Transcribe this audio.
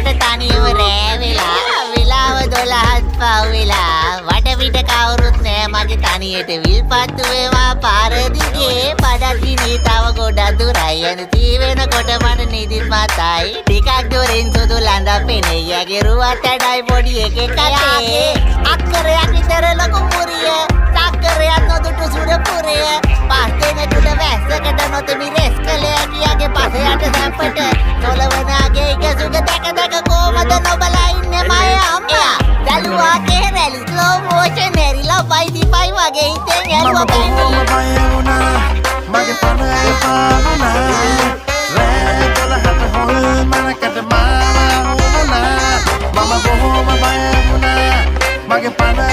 එතකොට තනියම රෑ වෙලා වෙලාව 12ත් පහුවෙලා වටපිට කවුරුත් නෑ මගේ තනියට විල්පත්තු වේවා පාර දිගේ බඩත් ගිනි තව ගොඩක් දුරයි යන තී වෙනකොට මට නිදිත් මතයි ටිකක් දුරින් සුදු ලඳ පෙනේ යගේ රුවත් ඇඩයි පොඩි එකේ කටේ අක්කරයක් විතර ලොකු පුරිය සක්කරයක් නොදුටු සුඩ පුරිය පස් දෙනෙකුට වැස්සකට නොතෙමි රෙස් කළේ කියාගේ පසයට සැපට තොලවනාගේ එක සුග දැක දැක කොහමද නොබලා ඉන්නේ මගේ අම්මා දලුවා කෙරැලි ස්ලෝ මෝෂන් ඇරිලා පයිදිපයි වගේ හිතෙන් ඇරුවා බැන්නේ මගේ පණ පාවුනා රෑ 12ට හොල් මනකට මාව වුණා මම බොහොම බය වුණා මගේ පණ